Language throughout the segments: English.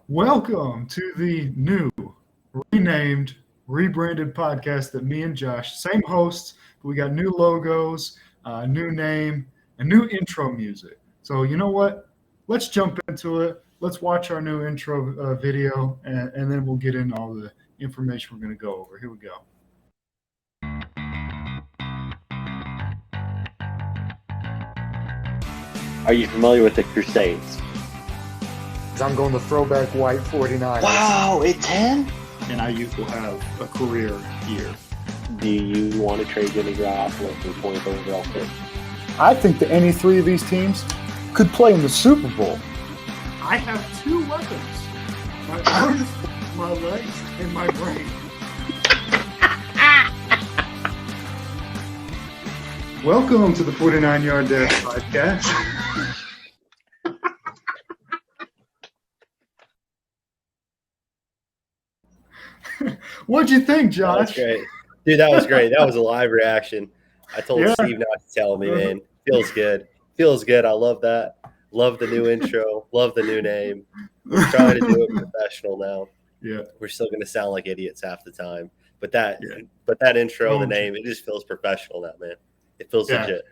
Welcome to the new, renamed, rebranded podcast that me and Josh, same hosts, but we got new logos, new name, and new intro music. So you know what? Let's jump into it. Let's watch our new intro video, and then we'll get into all the information we're going to go over. Here we go. Are you familiar with the Crusades? I'm going the throwback white 49ers. Wow, it's 10? And Ayuk will have a career year. Do you want to trade Jimmy Garoppolo for 20th overall pick? I think that any three of these teams could play in the Super Bowl. I have two weapons: my arms, my legs, and my brain. Welcome to the 49 Yard Dash podcast. What'd you think, Josh? That was great. Dude, that was great. That was a live reaction. I told Steve not to tell me, man. Feels good. Feels good. I love that. Love the new intro. Love the new name. We're trying to do it professional now. Yeah. We're still going to sound like idiots half the time. But that intro, the name, it just feels professional now, man. It feels legit.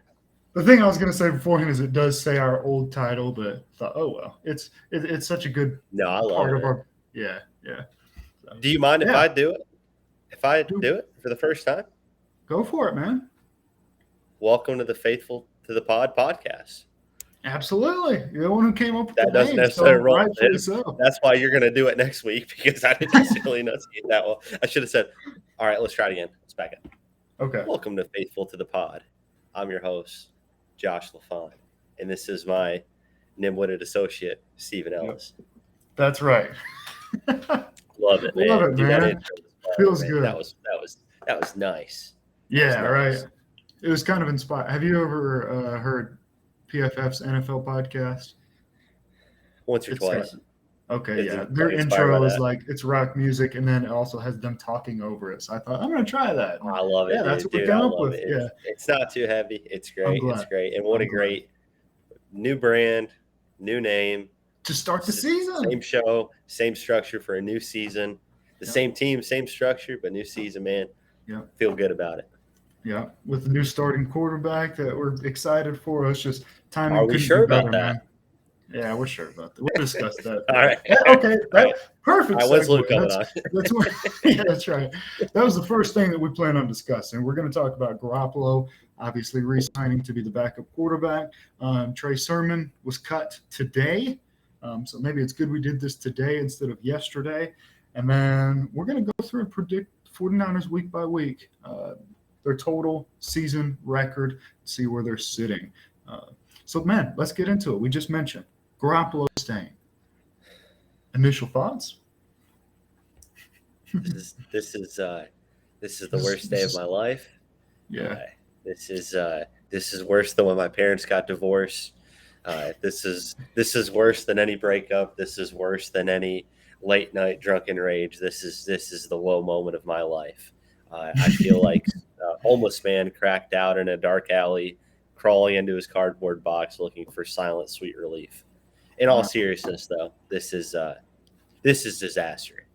The thing I was going to say beforehand is it does say our old title, but I thought, oh, well, it's such a good I love part it. of our – yeah. So, do you mind if I do it? If I do it for the first time? Go for it, man. Welcome to the Faithful to the Pod podcast. Absolutely. You're the one who came up with that the doesn't name, necessarily roll. So. That's why you're going to do it next week, because I didn't necessarily enunciate that well. I should have said, all right, let's try it again. Let's back up. Okay. Welcome to Faithful to the Pod. I'm your host, Josh LaFont, and this is my nim-witted associate, Stephen Ellis. That's right. Love it, man. Love it, Dude, man. that intro was Feels man. good. That was nice. Yeah, nice. right. It was kind of inspired. Have you ever heard PFF's NFL podcast? Once or twice. Okay, yeah. Their intro is like it's rock music, and then it also has them talking over it. So I thought I'm going to try that. I love it. Yeah, that's what we came up with. Yeah, it's not too heavy. It's great. It's great. And what a great new brand, new name to start the season. Same show, same structure for a new season. The same team, same structure, but new season, man. Yeah, feel good about it. Yeah, with the new starting quarterback that we're excited for. It's just timing. Are we sure about that? Man. Yeah, we're sure about that. We'll discuss that. All right. Yeah, okay. Perfect. When's Luke coming on? That's right. That was the first thing that we plan on discussing. We're going to talk about Garoppolo, obviously re-signing to be the backup quarterback. Trey Sermon was cut today. So maybe it's good we did this today instead of yesterday. And then we're going to go through and predict 49ers week by week, their total season record, see where they're sitting. So, man, let's get into it. We just mentioned Garoppolo staying. Initial thoughts? This is the worst day of my life. Yeah. This is worse than when my parents got divorced. This is worse than any breakup. This is worse than any late night drunken rage. This is the low moment of my life. I feel like a homeless man cracked out in a dark alley, crawling into his cardboard box looking for silent, sweet relief. In all seriousness, though, this is disaster.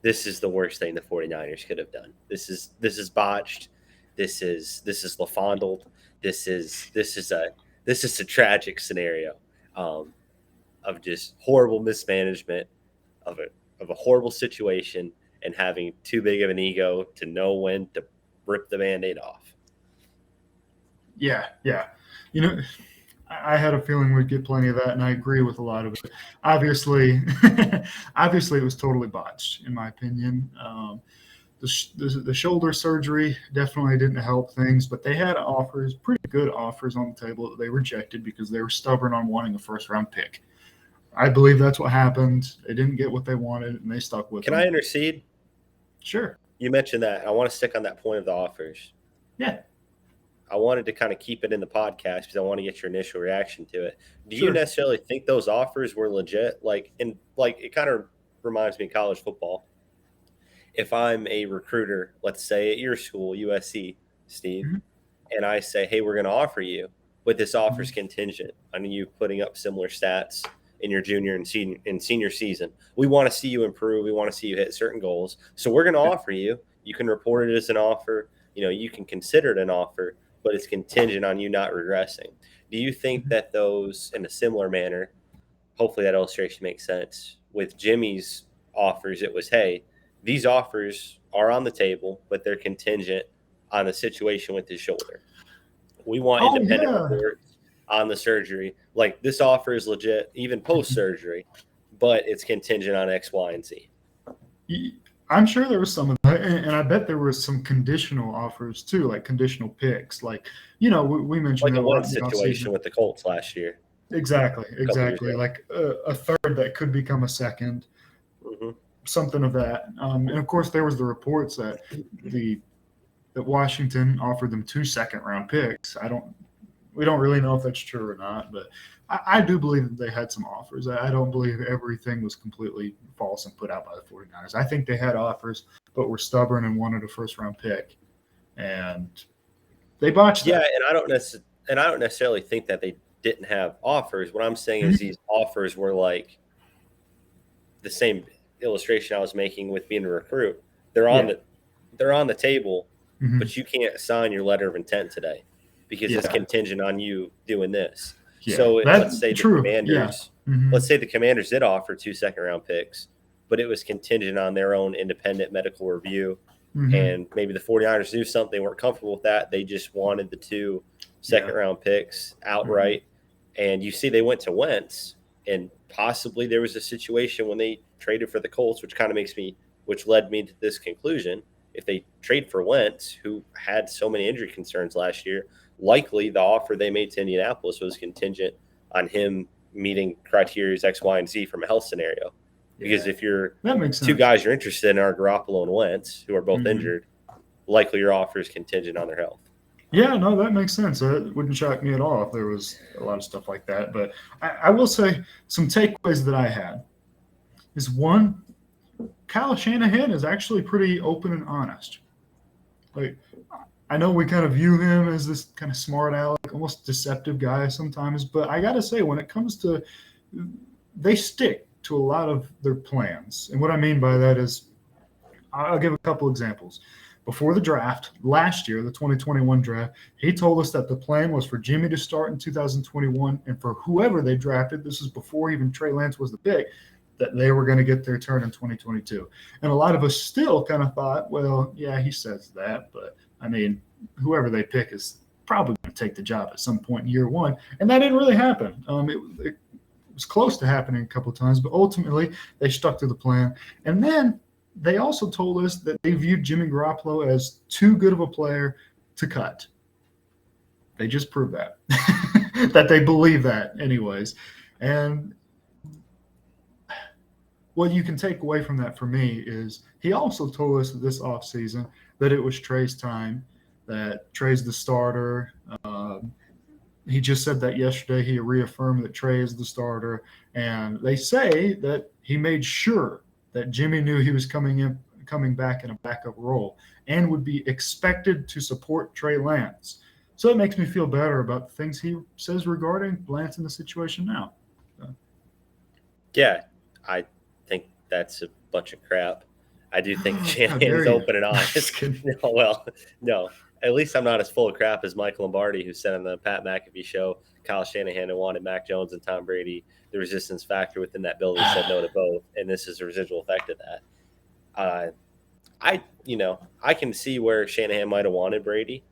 This is the worst thing the 49ers could have done. This is botched. This is LaFondled. This is a tragic scenario of just horrible mismanagement of a horrible situation and having too big of an ego to know when to rip the Band-Aid off. Yeah. You know, I had a feeling we'd get plenty of that, and I agree with a lot of it. Obviously, it was totally botched, in my opinion. The shoulder surgery definitely didn't help things, but they had offers, pretty good offers on the table that they rejected because they were stubborn on wanting a first-round pick. I believe that's what happened. They didn't get what they wanted, and they stuck with it. Can I intercede? Sure. You mentioned that. I want to stick on that point of the offers. Yeah. I wanted to kind of keep it in the podcast because I want to get your initial reaction to it. Do Sure. you necessarily think those offers were legit? It kind of reminds me of college football. If I'm a recruiter, let's say at your school, USC, Steve, and I say, hey, we're going to offer you, but this offer's contingent on you putting up similar stats in your junior and senior season. We want to see you improve. We want to see you hit certain goals. So we're going to offer you. You can report it as an offer. You can consider it an offer, but it's contingent on you not regressing. Do you think that those, in a similar manner, hopefully that illustration makes sense, with Jimmy's offers, it was, hey, these offers are on the table, but they're contingent on the situation with his shoulder. We want independent reports on the surgery. Like, this offer is legit, even post-surgery, but it's contingent on X, Y, and Z. I'm sure there was some of that, and I bet there were some conditional offers too, like conditional picks. Like, we mentioned like a Wentz situation with the Colts last year. Exactly. Like a third that could become a second, something of that. And of course, there was the reports that that Washington offered them 2 second-round picks. We don't really know if that's true or not, but I do believe that they had some offers. I don't believe everything was completely false and put out by the 49ers. I think they had offers, but were stubborn and wanted a first-round pick, and they botched that. Yeah, and I don't necessarily think that they didn't have offers. What I'm saying is these offers were like the same illustration I was making with being a recruit. They're on the table, but you can't sign your letter of intent today because it's contingent on you doing this. Yeah, so let's say the Commanders did offer 2 second-round picks, but it was contingent on their own independent medical review. And maybe the 49ers knew something, they weren't comfortable with that. They just wanted the 2 second-round picks outright. And you see they went to Wentz, and possibly there was a situation when they traded for the Colts, which led me to this conclusion. If they trade for Wentz, who had so many injury concerns last year, likely the offer they made to Indianapolis was contingent on him meeting criteria X, Y, and Z from a health scenario. Because if you're 2 guys you're interested in are Garoppolo and Wentz, who are both injured, likely your offer is contingent on their health. Yeah, no, that makes sense. It wouldn't shock me at all if there was a lot of stuff like that. But I will say some takeaways that I had is, one, Kyle Shanahan is actually pretty open and honest. Like, I know we kind of view him as this kind of smart aleck, almost deceptive guy sometimes, but I got to say, when it comes to – they stick to a lot of their plans. And what I mean by that is, I'll give a couple examples. Before the draft, last year, the 2021 draft, he told us that the plan was for Jimmy to start in 2021, and for whoever they drafted, this is before even Trey Lance was the pick, that they were going to get their turn in 2022. And a lot of us still kind of thought, well, yeah, he says that, but I mean, whoever they pick is probably going to take the job at some point in year one. And that didn't really happen. It was close to happening a couple of times, but ultimately they stuck to the plan. And then they also told us that they viewed Jimmy Garoppolo as too good of a player to cut. They just proved that, that they believe that anyways. And what you can take away from that for me is he also told us this offseason that it was Trey's time, that Trey's the starter. He just said that yesterday. He reaffirmed that Trey is the starter. And they say that he made sure that Jimmy knew he was coming back in a backup role and would be expected to support Trey Lance. So it makes me feel better about the things he says regarding Lance in the situation now. Yeah, I think that's a bunch of crap. I do think Shanahan's open and honest. No. At least I'm not as full of crap as Mike Lombardi, who said on the Pat McAfee show, Kyle Shanahan wanted Mac Jones and Tom Brady. The resistance factor within that building said no to both, and this is a residual effect of that. I can see where Shanahan might have wanted Brady,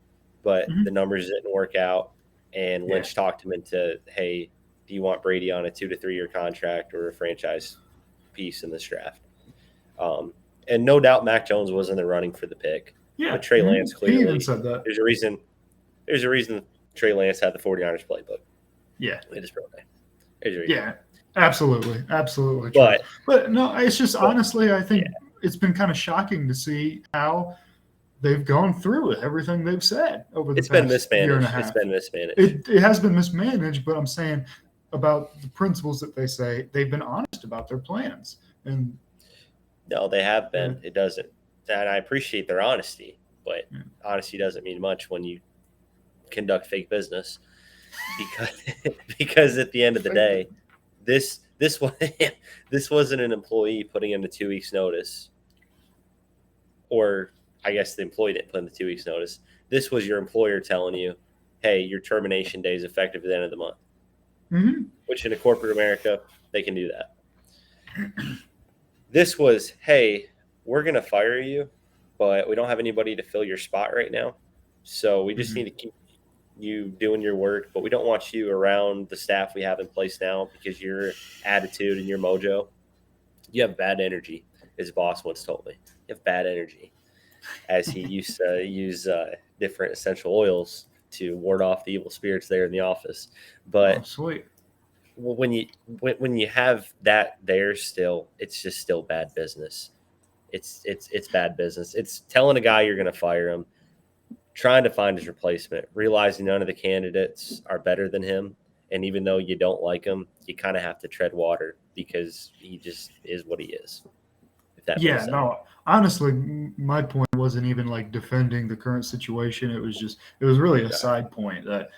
but the numbers didn't work out, and Lynch talked him into, hey, do you want Brady on a 2 to 3 year contract or a franchise piece in this draft? And no doubt Mac Jones was in the running for the pick. Yeah, but Trey Lance clearly. He even said that. There's a reason Trey Lance had the 49ers playbook. Yeah. In his pro day. Yeah, absolutely. But no, it's just honestly, I think it's been kind of shocking to see how they've gone through with everything they've said over the past year and a half. It's been mismanaged. It has been mismanaged, but I'm saying about the principles that they say, they've been honest about their plans. And no, they have been. It doesn't. And I appreciate their honesty, but honesty doesn't mean much when you conduct fake business, because at the end of the day, this This was this wasn't an employee putting in a 2 weeks notice, or I guess the employee didn't put in the 2 weeks notice. This was your employer telling you, hey, your termination day is effective at the end of the month. Mm-hmm. Which in a corporate America, they can do that. This was, hey, we're going to fire you, but we don't have anybody to fill your spot right now. So we just need to keep you doing your work, but we don't want you around the staff we have in place now because your attitude and your mojo, you have bad energy, his boss once told me. You have bad energy, as he used to use different essential oils to ward off the evil spirits there in the office. But sweet. When you have that there still, it's just still bad business. It's bad business. It's telling a guy you're going to fire him, trying to find his replacement, realizing none of the candidates are better than him. And even though you don't like him, you kind of have to tread water because he just is what he is. If that makes sense. No, honestly, my point wasn't even like defending the current situation. It was really a side point that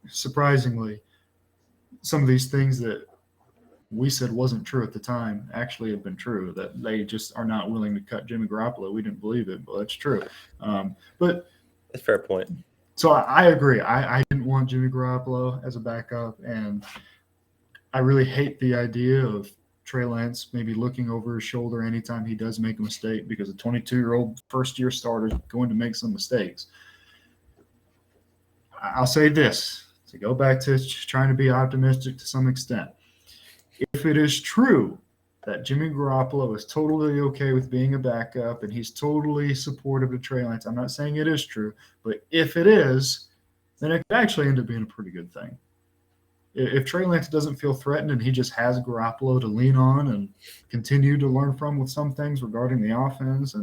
surprisingly, some of these things that we said wasn't true at the time actually have been true, that they just are not willing to cut Jimmy Garoppolo. We didn't believe it, but that's true. But that's a fair point. So I agree. I didn't want Jimmy Garoppolo as a backup, and I really hate the idea of Trey Lance maybe looking over his shoulder anytime he does make a mistake, because a 22-year-old first-year starter is going to make some mistakes. I'll say this, to go back to trying to be optimistic to some extent. If it is true that Jimmy Garoppolo is totally okay with being a backup and he's totally supportive of Trey Lance, I'm not saying it is true, but if it is, then it could actually end up being a pretty good thing. If Trey Lance doesn't feel threatened and he just has Garoppolo to lean on and continue to learn from with some things regarding the offense,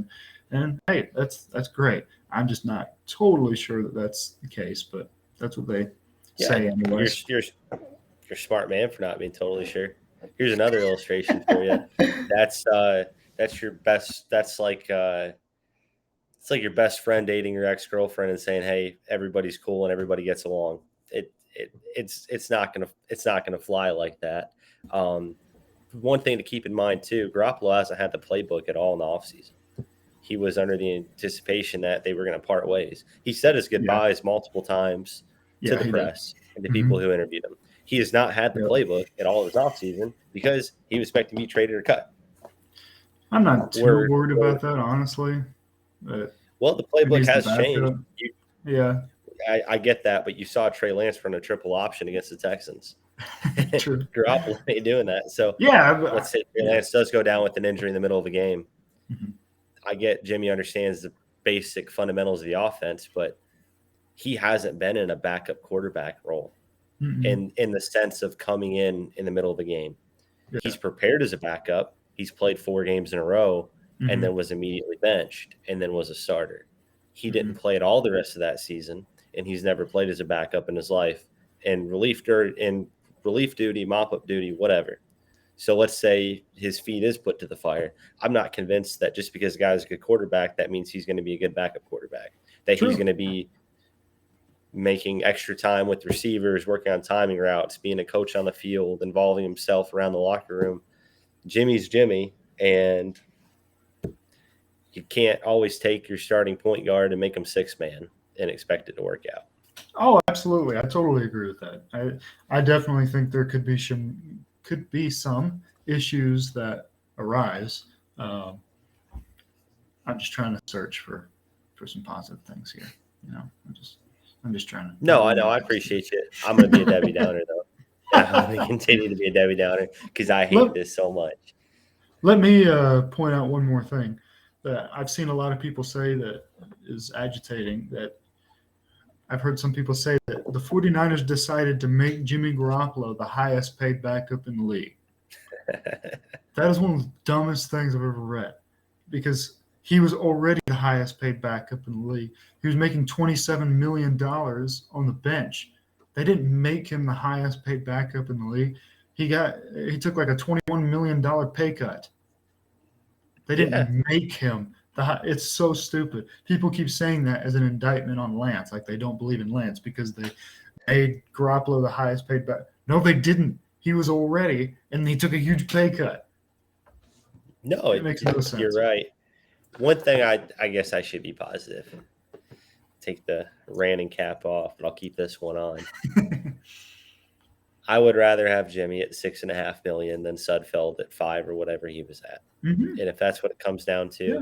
and hey, that's great. I'm just not totally sure that that's the case, but that's what they say anyway. You're a smart man for not being totally sure. Here's another illustration for you. That's your best. That's like it's like your best friend dating your ex-girlfriend and saying, "Hey, everybody's cool and everybody gets along." It's not gonna fly like that. One thing to keep in mind too: Garoppolo hasn't had the playbook at all in the offseason. He was under the anticipation that they were going to part ways. He said his goodbyes multiple times to the press and to people who interviewed him. He has not had the playbook at all of his offseason because he was expected to be traded or cut. I'm not too worried about that, honestly. But well, the playbook has changed. I get that, but you saw Trey Lance run a triple option against the Texans. True. Garoppolo ain't doing that. So let's say Trey Lance does go down with an injury in the middle of the game. Mm-hmm. I get Jimmy understands the basic fundamentals of the offense, but he hasn't been in a backup quarterback role in the sense of coming in the middle of the game. Yeah. He's prepared as a backup. He's played 4 games in a row and then was immediately benched and then was a starter. He didn't play at all the rest of that season, and he's never played as a backup in his life. And relief duty, mop-up duty, whatever. So let's say his feet is put to the fire. I'm not convinced that just because a guy's a good quarterback, that means he's going to be a good backup quarterback. That he's going to be making extra time with receivers, working on timing routes, being a coach on the field, involving himself around the locker room. Jimmy's Jimmy, and you can't always take your starting point guard and make him 6-man and expect it to work out. Oh, absolutely. I totally agree with that. I definitely think there could be some issues that arise. I'm just trying to search for some positive things here. I'm just trying to. No, I know. I appreciate you. I'm going to be a Debbie Downer, though. I'm going to continue to be a Debbie Downer because I hate this so much. Let me point out one more thing that I've seen a lot of people say that is agitating. That I've heard some people say that the 49ers decided to make Jimmy Garoppolo the highest paid backup in the league. That is one of the dumbest things I've ever read, because he was already the highest paid backup in the league. He was making $27 million on the bench. They didn't make him the highest paid backup in the league. He took like a $21 million pay cut. They didn't make him. It's so stupid. People keep saying that as an indictment on Lance, like they don't believe in Lance because they made Garoppolo the highest paid back. No, they didn't. he was already, and he took a huge pay cut. No, It makes no sense. You're right. One thing I guess I should be positive. Take the ranting cap off, but I'll keep this one on. I would rather have Jimmy at $6.5 million than Sudfeld at $5 million or whatever he was at. Mm-hmm. And if that's what it comes down to, Yeah.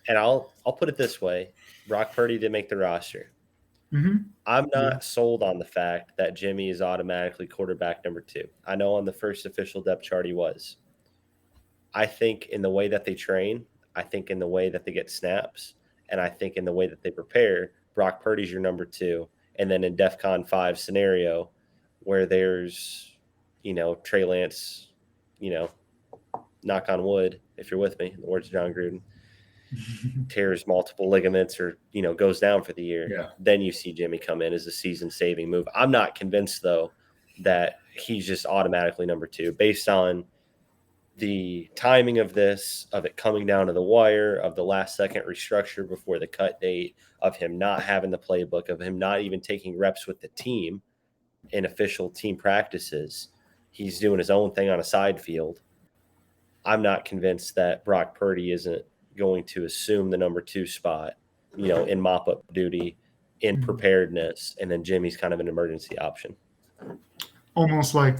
and I'll put it this way: Brock Purdy did make the roster. Mm-hmm. I'm not sold on the fact that Jimmy is automatically quarterback number 2. I know on the first official depth chart he was. I think in the way that they train, I think in the way that they get snaps, and I think in the way that they prepare, Brock Purdy's your number 2. And then in DEFCON 5 scenario where there's, Trey Lance, knock on wood, if you're with me, in the words of John Gruden, tears multiple ligaments or, goes down for the year, then you see Jimmy come in as a season-saving move. I'm not convinced, though, that he's just automatically number 2 based on the timing of this, of it coming down to the wire, of the last-second restructure before the cut date, of him not having the playbook, of him not even taking reps with the team in official team practices. He's doing his own thing on a side field. I'm not convinced that Brock Purdy isn't going to assume the number 2 spot, in mop-up duty, in preparedness, and then Jimmy's kind of an emergency option. Almost like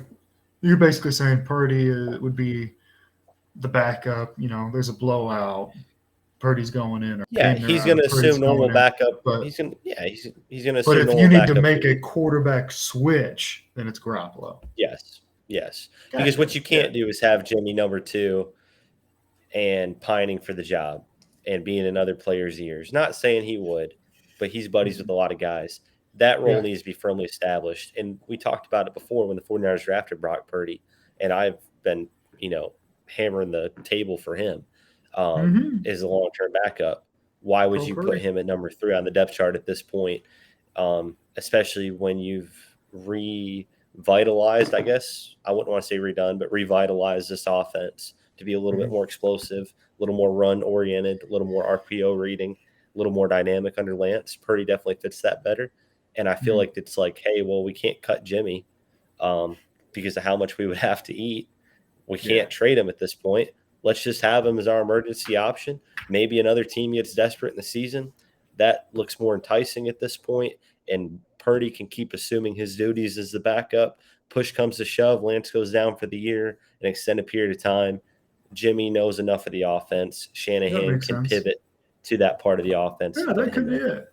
you're basically saying Purdy would be the backup. There's a blowout. Purdy's going in. He's going to assume normal backup. But he's going to assume. But if you need to make a quarterback switch, then it's Garoppolo. Yes. Because what you can't do is have Jimmy number 2 and pining for the job and being in other players' ears. Not saying he would, but he's buddies with a lot of guys. That role needs to be firmly established. And we talked about it before when the 49ers drafted Brock Purdy, and I've been, hammering the table for him as a long-term backup. Why would you put him at number 3 on the depth chart at this point, especially when you've revitalized, I guess, I wouldn't want to say redone, but revitalized this offense to be a little bit more explosive, a little more run-oriented, a little more RPO reading, a little more dynamic under Lance. Purdy definitely fits that better. And I feel like it's like, hey, well, we can't cut Jimmy because of how much we would have to eat. We can't trade him at this point. Let's just have him as our emergency option. Maybe another team gets desperate in the season. That looks more enticing at this point, and Purdy can keep assuming his duties as the backup. Push comes to shove, Lance goes down for the year, an extended period of time. Jimmy knows enough of the offense. Shanahan can pivot to that part of the offense. Yeah, that could be it.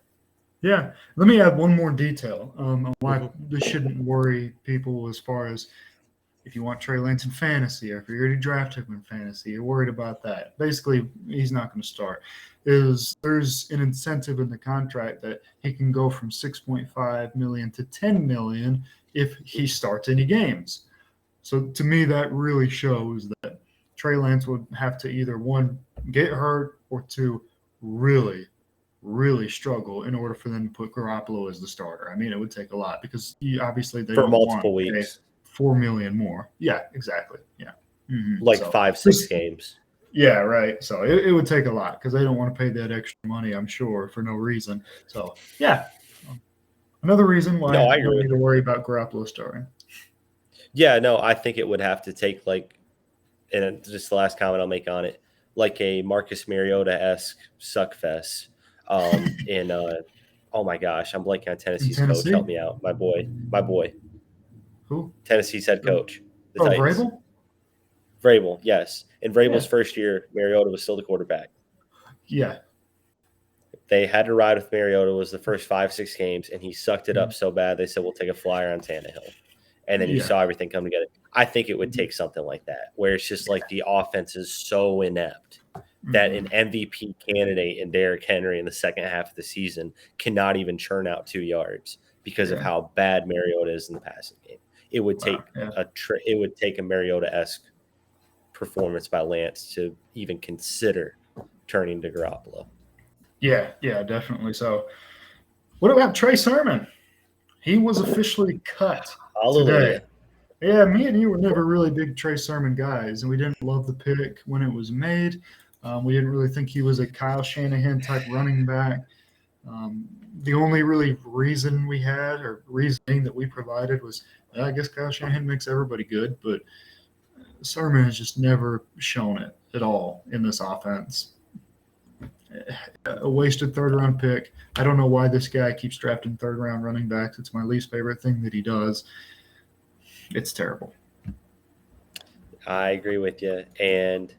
Yeah. Let me add one more detail on why this shouldn't worry people as far as if you want Trey Lance in fantasy or if you already drafted him in fantasy, you're worried about that. Basically, he's not going to start. There's an incentive in the contract that he can go from $6.5 million to $10 million if he starts any games. So to me, that really shows that Trey Lance would have to either, 1, get hurt, or 2, really, really struggle in order for them to put Garoppolo as the starter. I mean, it would take a lot because obviously they for multiple weeks. $4 million more. Yeah, exactly. Yeah. Like 5-6 games. Yeah, right. So it would take a lot because they don't want to pay that extra money, I'm sure, for no reason. So, yeah. Another reason why I don't need to worry about Garoppolo starting. Yeah, no, I think it would have to take and just the last comment I'll make on it, like a Marcus Mariota-esque suckfest in oh my gosh, I'm blanking on Tennessee's coach. Help me out. My boy. Who? Tennessee's head coach. The Titans. Vrabel? Vrabel, yes. In Vrabel's first year, Mariota was still the quarterback. Yeah. They had to ride with Mariota. Was the first 5-6 games, and he sucked it up so bad they said, we'll take a flyer on Tannehill. And then you saw everything come together. I think it would take something like that, where it's just like the offense is so inept that an MVP candidate in Derrick Henry in the second half of the season cannot even churn out 2 yards because of how bad Mariota is in the passing game. It would take a Mariota-esque performance by Lance to even consider turning to Garoppolo. Yeah, definitely. So, what about Trey Sermon? He was officially cut today. Yeah, me and you were never really big Trey Sermon guys, and we didn't love the pick when it was made. We didn't really think he was a Kyle Shanahan type running back. The only really reason we had or reasoning that we provided was, I guess Kyle Shanahan makes everybody good, but Sermon has just never shown it at all in this offense. A wasted third-round pick. I don't know why this guy keeps drafting third-round running backs. It's my least favorite thing that he does. It's terrible. I agree with you, and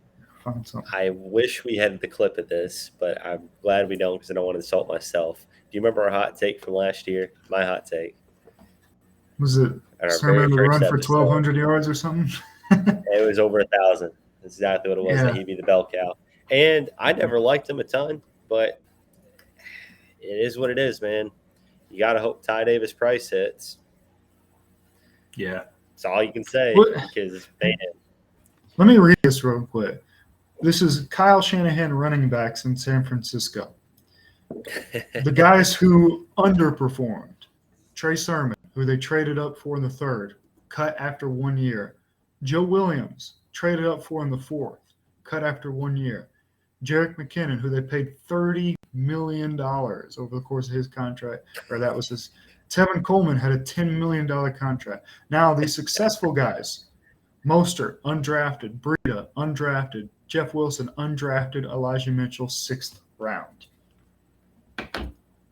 I wish we had the clip of this, but I'm glad we don't because I don't want to insult myself. Do you remember our hot take from last year? My hot take. Was it Sermon would run for 1,200 yards or something? It was over 1,000. That's exactly what it was. Yeah. That he'd be the bell cow. And I never liked him a ton, but it is what it is, man. You got to hope Ty Davis Price hits. Yeah. That's all you can say because, man. Let me read this real quick. This is Kyle Shanahan running backs in San Francisco. The guys who underperformed. Trey Sermon, who they traded up for in the third, cut after 1 year. Joe Williams, traded up for in the fourth, cut after 1 year. Jerick McKinnon, who they paid $30 million over the course of his contract, or that was his. Tevin Coleman had a $10 million contract. Now, the successful guys, Mostert, undrafted. Breida, undrafted. Jeff Wilson, undrafted. Elijah Mitchell, 6th round.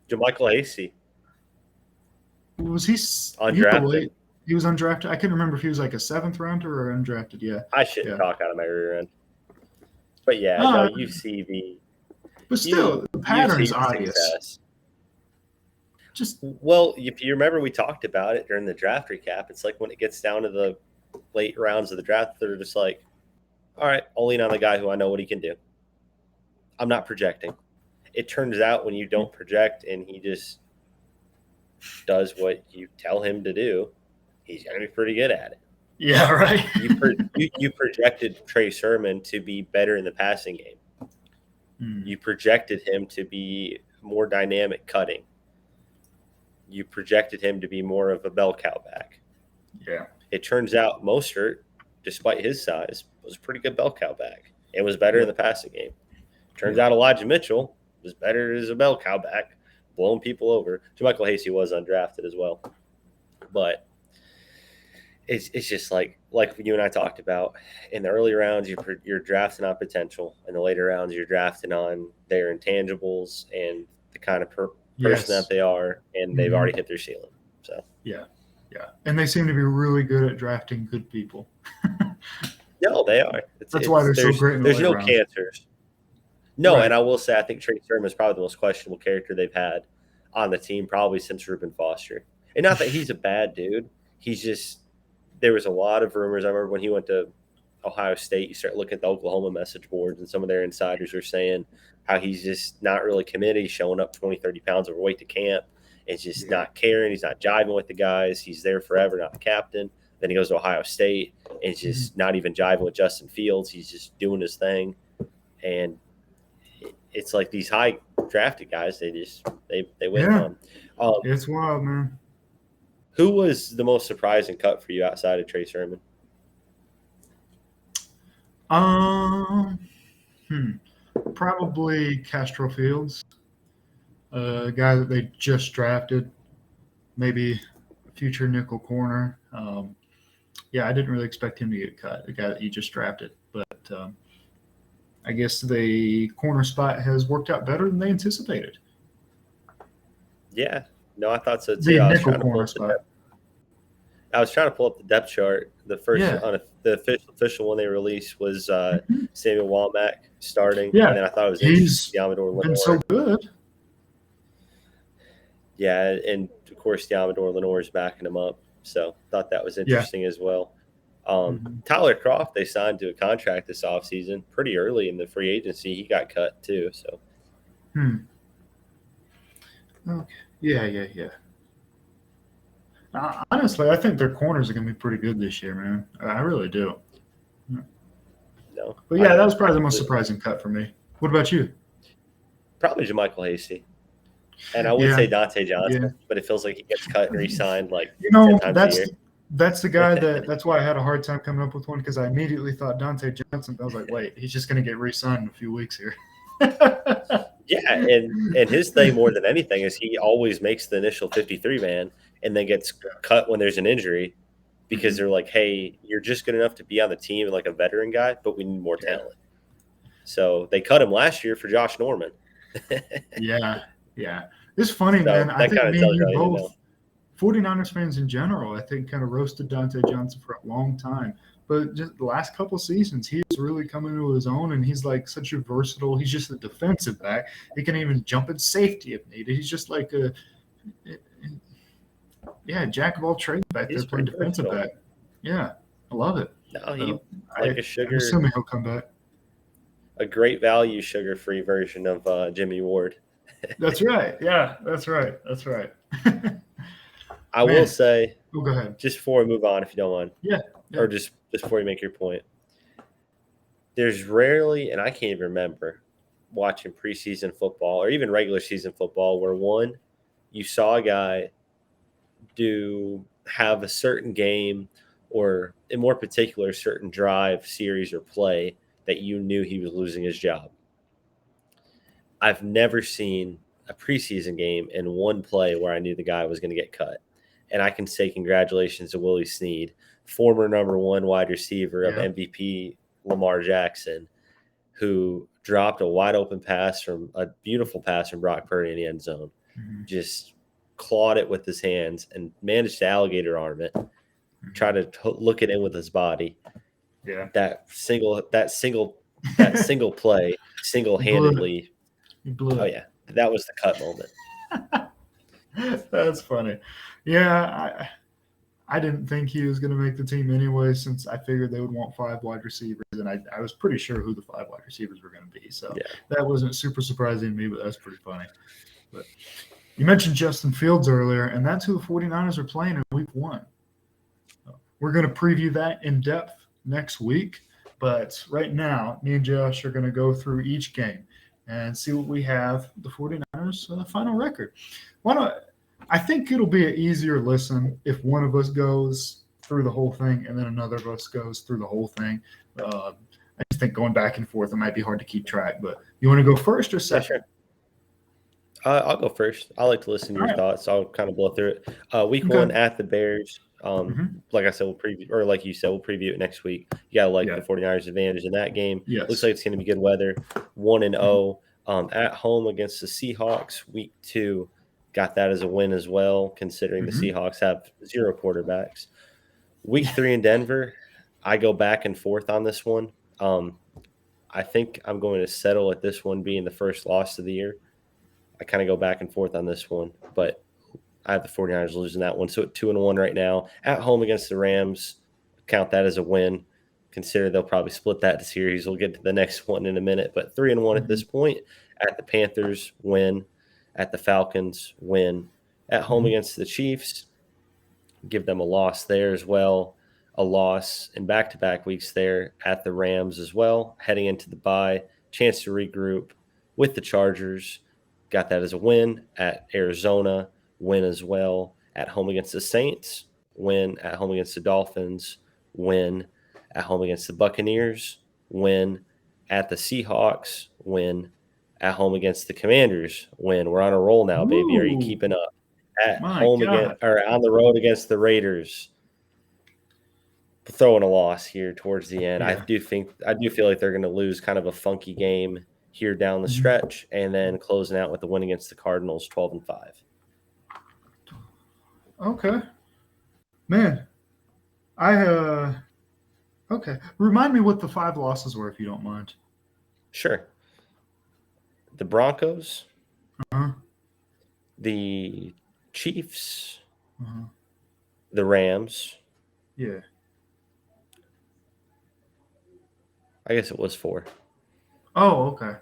JaMycal Hasty. Was he undrafted? He was undrafted. I couldn't remember if he was like a 7th rounder or undrafted. Yeah. I shouldn't talk out of my rear end. But yeah, no, you see the. But still, the pattern is obvious. Success. Well, if you remember, we talked about it during the draft recap. It's like when it gets down to the late rounds of the draft, they're just like, all right, I'll lean on the guy who I know what he can do. I'm not projecting. It turns out when you don't project and he just does what you tell him to do, he's going to be pretty good at it. Yeah, right. You projected Trey Sermon to be better in the passing game. You projected him to be more dynamic cutting. You projected him to be more of a bell cow back. Yeah. It turns out Mostert, despite his size, was a pretty good bell cow back. It was better in the passing game. Turns out Elijah Mitchell was better as a bell cow back, blowing people over. JaMycal Hasty was undrafted as well. But it's just like you and I talked about. In the early rounds, you're drafting on potential. In the later rounds, you're drafting on their intangibles and the kind of person that they are, and they've already hit their ceiling. So yeah, and they seem to be really good at drafting good people. No, they are. That's why they're so great. There's no cancers. No, and I will say I think Trey Sermon is probably the most questionable character they've had on the team probably since Reuben Foster. And not that he's a bad dude. He's just there was a lot of rumors. I remember when he went to Ohio State, you start looking at the Oklahoma message boards, and some of their insiders were saying how he's just not really committed. He's showing up 20, 30 pounds overweight to camp. It's just not caring. He's not jiving with the guys. He's there forever, not the captain. Then he goes to Ohio State and it's just not even jiving with Justin Fields. He's just doing his thing. And it's like these high drafted guys, they win on. It's wild, man. Who was the most surprising cut for you outside of Trey Sermon? Probably Castro Fields, a guy that they just drafted, maybe a future nickel corner. I didn't really expect him to get cut, the guy that you just drafted. But I guess the corner spot has worked out better than they anticipated. Yeah. No, I thought so too. The nickel corner spot. I was trying to pull up the depth chart. The first the official one they released was Samuel Womack starting. Yeah. And then I thought it was Diamador Lenore. Been so good. Yeah, and of course Diamador Lenore is backing him up. So thought that was interesting as well. Tyler Kroft, they signed to a contract this offseason pretty early in the free agency. He got cut too. So. Okay. Yeah. Honestly, I think their corners are going to be pretty good this year, man. I really do. No. But that was probably the most surprising cut for me. What about you? Probably JaMycal Hasty. And I would say Dante Johnson, but it feels like he gets cut and re-signed 10 times a year. That's the guy that's why I had a hard time coming up with one because I immediately thought Dante Johnson. I was like, wait, he's just going to get re-signed in a few weeks here. Yeah, and his thing more than anything is he always makes the initial 53 man and then gets cut when there's an injury because they're like, hey, you're just good enough to be on the team like a veteran guy, but we need more talent. So they cut him last year for Josh Norman. Yeah. It's funny, man. I that think kind of me tells and you you all you need to know. both, 49ers fans in general, I think kind of roasted Dante Johnson for a long time. But just the last couple seasons, he's really coming into his own, and he's like such a versatile. He's just a defensive back. He can even jump in safety if needed. He's just like jack of all trades back there playing defensive back. Yeah, I love it. No, he I'm assuming he'll come back. A great value sugar-free version of Jimmy Ward. That's right. Yeah, that's right. I will say, go ahead. Just before we move on, if you don't mind. Yeah. Or just before you make your point. There's rarely, and I can't even remember, watching preseason football or even regular season football where you saw a guy have a certain game or in more particular, a certain drive, series, or play that you knew he was losing his job. I've never seen a preseason game in one play where I knew the guy was going to get cut. And I can say congratulations to Willie Snead, former number 1 wide receiver of MVP Lamar Jackson, who dropped a wide open a beautiful pass from Brock Purdy in the end zone. Just clawed it with his hands and managed to alligator arm it, try to look it in with his body. Yeah. That single play single-handedly. Blew it. Oh yeah, that was the cut moment. That's funny. Yeah, I didn't think he was going to make the team anyway, since I figured they would want 5 wide receivers, and I was pretty sure who the 5 wide receivers were going to be. So that wasn't super surprising to me, but that's pretty funny. But you mentioned Justin Fields earlier, and that's who the 49ers are playing in week 1. We're going to preview that in depth next week, but right now, me and Josh are going to go through each game and see what we have the 49ers final record. I think it'll be an easier listen if one of us goes through the whole thing and then another of us goes through the whole thing. I just think going back and forth, it might be hard to keep track. But you want to go first or second? Yeah, sure. I'll go first. I like to listen to your thoughts. I'll kind of blow through it. Week 1 at the Bears. Like I said, we'll preview, or like you said, we'll preview it next week. You got to the 49ers advantage in that game. Yes. Looks like it's going to be good weather. 1-0 at home against the Seahawks. Week 2, got that as a win as well, considering the Seahawks have 0 quarterbacks. Week 3 in Denver, I go back and forth on this one. I think I'm going to settle at this one being the first loss of the year. I kind of go back and forth on this one, but I have the 49ers losing that one. So at 2-1 right now. At home against the Rams, count that as a win. Consider they'll probably split that series. We'll get to the next one in a minute. But 3-1 at this point. At the Panthers, win. At the Falcons, win. At home against the Chiefs, give them a loss there as well. A loss in back-to-back weeks there at the Rams as well. Heading into the bye, chance to regroup with the Chargers. Got that as a win. At Arizona, win as well. At home against the Saints, win. At home against the Dolphins, win. At home against the Buccaneers, win. At the Seahawks, win. At home against the Commanders, win. We're on a roll now, baby. Are you keeping up? At home again, or on the road against the Raiders, throwing a loss here towards the end. I do feel like they're going to lose kind of a funky game here down the stretch, and then closing out with the win against the Cardinals, 12-5. Okay, man. Okay. Remind me what the 5 losses were, if you don't mind. Sure. The Broncos, the Chiefs, the Rams. Yeah. I guess it was 4. Oh, okay.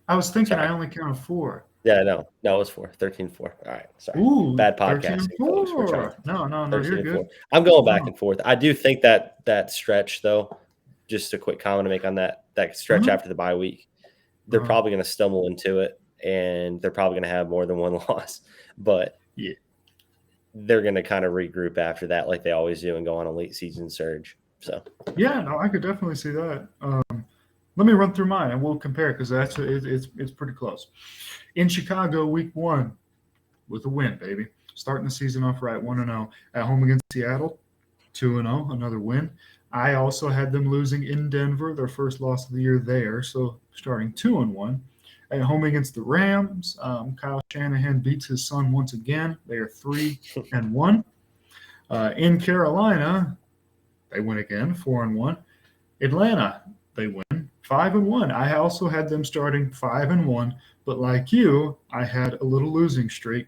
I was thinking I only counted 4. Yeah, no, it was 4. 13-4. All right, sorry. Ooh, bad podcasting. No, you're good. I'm going back and forth. I do think that stretch, though, just a quick comment to make on that stretch after the bye week, they're probably going to stumble into it, and they're probably going to have more than one loss. But they're going to kind of regroup after that like they always do and go on a late season surge. So yeah, no, I could definitely see that. Let me run through mine and we'll compare because it's pretty close. In Chicago, week 1 with a win, baby. Starting the season off right, 1-0 at home against Seattle, 2-0, another win. I also had them losing in Denver, their first loss of the year there, so starting 2-1. At home against the Rams, Kyle Shanahan beats his son once again. They are 3-1. In Carolina, they win again, 4-1. Atlanta, they win 5-1. I also had them starting 5-1, but like you, I had a little losing streak.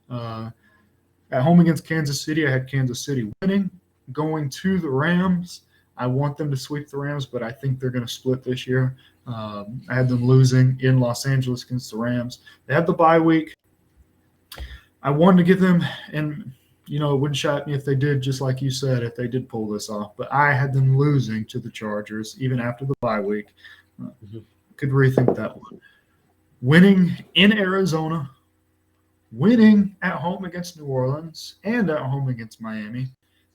At home against Kansas City, I had Kansas City winning. Going to the Rams, I want them to sweep the Rams, but I think they're going to split this year. I had them losing in Los Angeles against the Rams. They had the bye week. I wanted to give them, and it wouldn't shock me if they did, just like you said, if they did pull this off. But I had them losing to the Chargers even after the bye week. Could rethink that one. Winning in Arizona, winning at home against New Orleans and at home against Miami,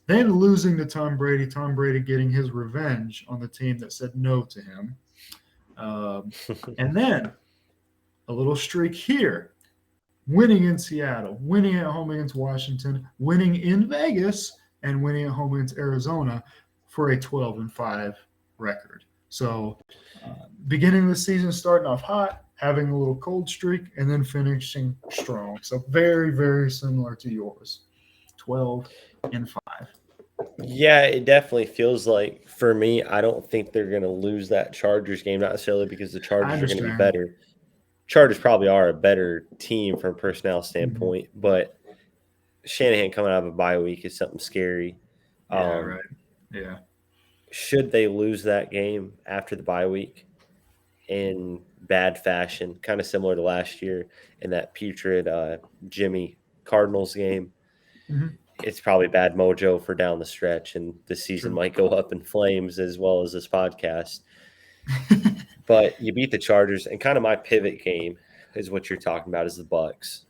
then losing to Tom Brady getting his revenge on the team that said no to him. And then a little streak here, winning in Seattle, winning at home against Washington, winning in Vegas, and winning at home against Arizona for a 12-5 record. So beginning of the season, starting off hot, having a little cold streak, and then finishing strong. So very, very similar to yours, 12-5. Yeah, it definitely feels like, for me, I don't think they're going to lose that Chargers game, not necessarily because the Chargers are going to be better. Chargers probably are a better team from a personnel standpoint, but Shanahan coming out of a bye week is something scary. Yeah, right. Yeah. Should they lose that game after the bye week in bad fashion, kind of similar to last year in that putrid Jimmy Cardinals game, it's probably bad mojo for down the stretch, and the season might go up in flames as well as this podcast. But you beat the Chargers, and kind of my pivot game is what you're talking about is the Bucs.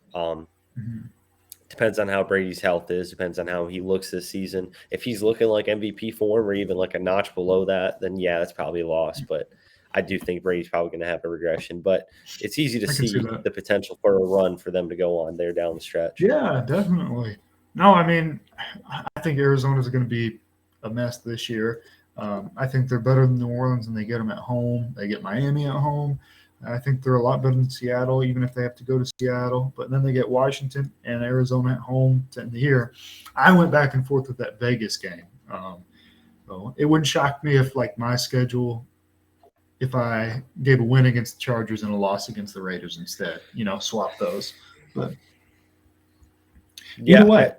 Depends on how Brady's health is, depends on how he looks this season. If he's looking like MVP form or even like a notch below that, then yeah, that's probably a loss. But I do think Brady's probably going to have a regression. But it's easy to see the potential for a run for them to go on there down the stretch. Yeah, definitely. No, I mean, I think Arizona's going to be a mess this year. I think they're better than New Orleans, and they get them at home. They get Miami at home. I think they're a lot better than Seattle, even if they have to go to Seattle. But then they get Washington and Arizona at home to end the year. I went back and forth with that Vegas game. So it wouldn't shock me if, like, my schedule, if I gave a win against the Chargers and a loss against the Raiders instead, swap those. But either way.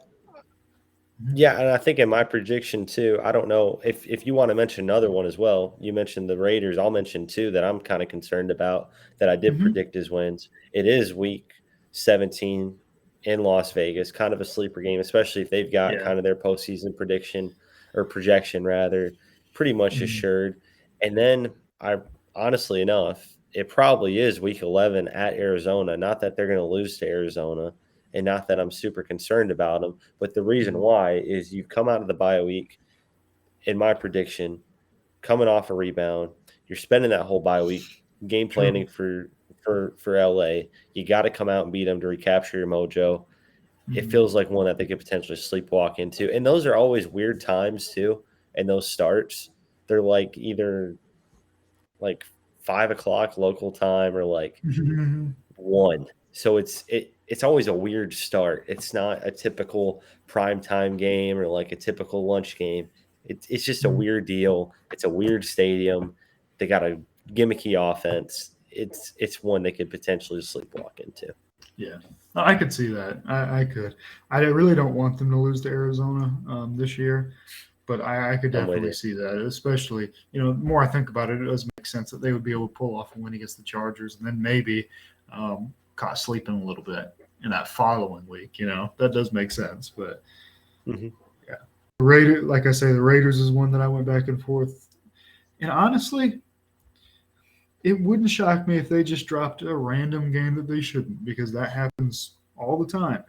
Yeah, and I think in my prediction too, I don't know if you want to mention another one as well. You mentioned the Raiders. I'll mention two that I'm kind of concerned about that I did predict as wins. It is week 17 in Las Vegas, kind of a sleeper game, especially if they've got kind of their postseason prediction or projection rather pretty much assured. And then honestly enough, it probably is week 11 at Arizona. Not that they're going to lose to Arizona. And not that I'm super concerned about them, but the reason why is you've come out of the bye week, in my prediction, coming off a rebound. You're spending that whole bye week game planning for LA. You got to come out and beat them to recapture your mojo. It feels like one that they could potentially sleepwalk into. And those are always weird times too. And those starts, they're like either like 5 o'clock local time or like 1. So it's always a weird start. It's not a typical primetime game or like a typical lunch game. It's just a weird deal. It's a weird stadium. They got a gimmicky offense. It's one they could potentially sleepwalk into. Yeah, I could see that. I could. I really don't want them to lose to Arizona this year, but I could definitely see that. Especially, the more I think about it, it does make sense that they would be able to pull off a win against the Chargers, and then maybe caught sleeping a little bit in that following week. That does make sense. But yeah, like I say, the Raiders is one that I went back and forth. And honestly, it wouldn't shock me if they just dropped a random game that they shouldn't, because that happens all the time.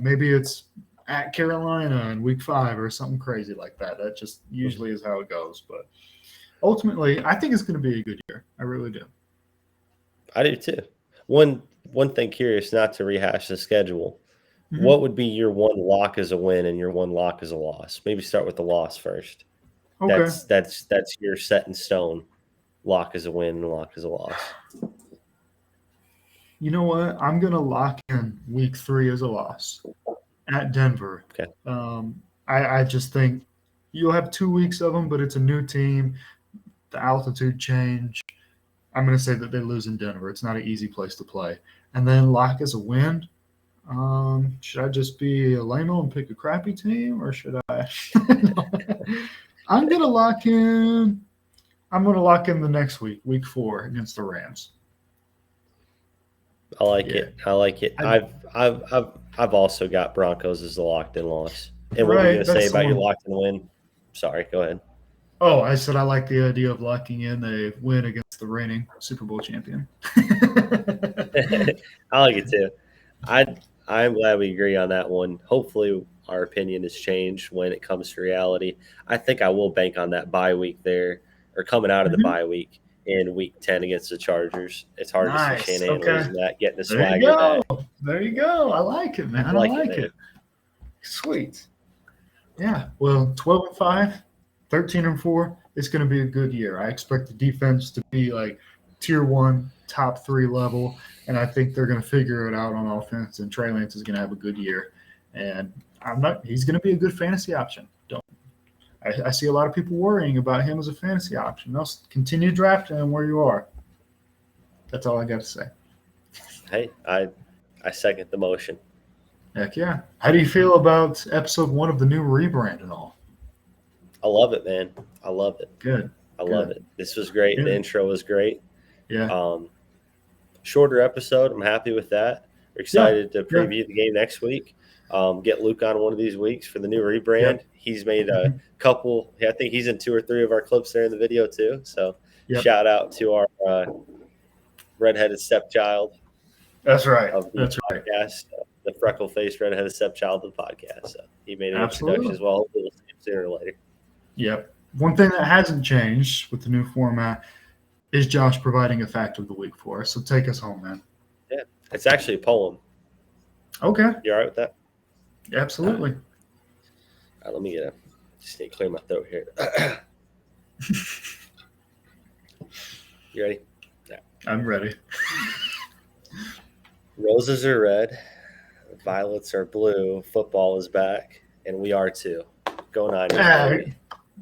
Maybe it's at Carolina in week 5 or something crazy like that. That just usually is how it goes. But ultimately, I think it's going to be a good year. I really do. I do too. One thing curious, not to rehash the schedule. Mhm. What would be your one lock as a win and your one lock as a loss? Maybe start with the loss first. Okay. That's your set in stone. Lock as a win and lock as a loss. You know what? I'm going to lock in week 3 as a loss at Denver. Okay. I just think you'll have 2 weeks of them, but it's a new team. The altitude change. I'm going to say that they lose in Denver. It's not an easy place to play. And then lock as a win. Should I just be a lame-o and pick a crappy team, or should I? I'm going to lock in. I'm going to lock in the next week 4 against the Rams. I like Yeah. it. I like it. I've also got Broncos as the locked in loss. And what were you Right, going to say that's the about your one. locked in win? Sorry, go ahead. Oh, I said I like the idea of locking in a win against the reigning Super Bowl champion. I like it too. I'm glad we agree on that one. Hopefully, our opinion has changed when it comes to reality. I think I will bank on that bye week there, or coming out of the Mhm. bye week in week 10 against the Chargers. It's hard to Nice. see Shanahan Okay. losing that, getting a There you swagger go. back. There you go. I like it, man. I like like it, man. it. Sweet. Yeah. Well, 12-5, 13-4. It's going to be a good year. I expect the defense to be like tier 1, top 3 level, and I think they're going to figure it out on offense. And Trey Lance is going to have a good year, and he's going to be a good fantasy option. I see a lot of people worrying about him as a fantasy option. No, continue drafting him where you are. That's all I got to say. Hey, I second the motion. Heck yeah. How do you feel about episode 1 of the new rebrand and all? I love it, man. I love it. Good. I love it. This was great. Good. The intro was great. Yeah. Shorter episode. I'm happy with that. We're excited to preview the game next week. Get Luke on one of these weeks for the new rebrand. Yep. He's made a couple. I think he's in 2 or 3 of our clips there in the video too. So shout out to our redheaded stepchild. That's right. Of the podcast, the freckle-faced redheaded stepchild of the podcast. So he made an introduction as well. We'll see him sooner or later. Yep. One thing that hasn't changed with the new format is Josh providing a fact of the week for us. So take us home, man. Yeah, it's actually a poem. Okay. You all right with that? Absolutely. All right, let me just need to clear my throat here. You ready? Yeah. I'm ready. Roses are red, violets are blue, football is back, and we are too. Go Niners. Hey,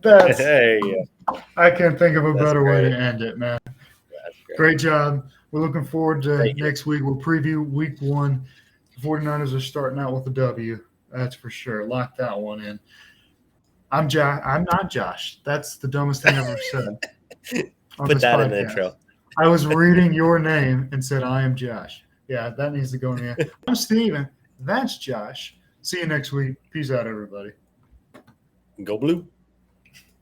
There you go. I can't think of a better way to end it, man. That's Great job. We're looking forward to Thank you. next week. We'll preview week 1. The 49ers are starting out with a W. That's for sure. Lock that one in. I'm not Josh. That's the dumbest thing I've ever said. Put that in the intro. I was reading your name and said, I am Josh. Yeah, that needs to go in there. I'm Steven. That's Josh. See you next week. Peace out, everybody. Go Blue.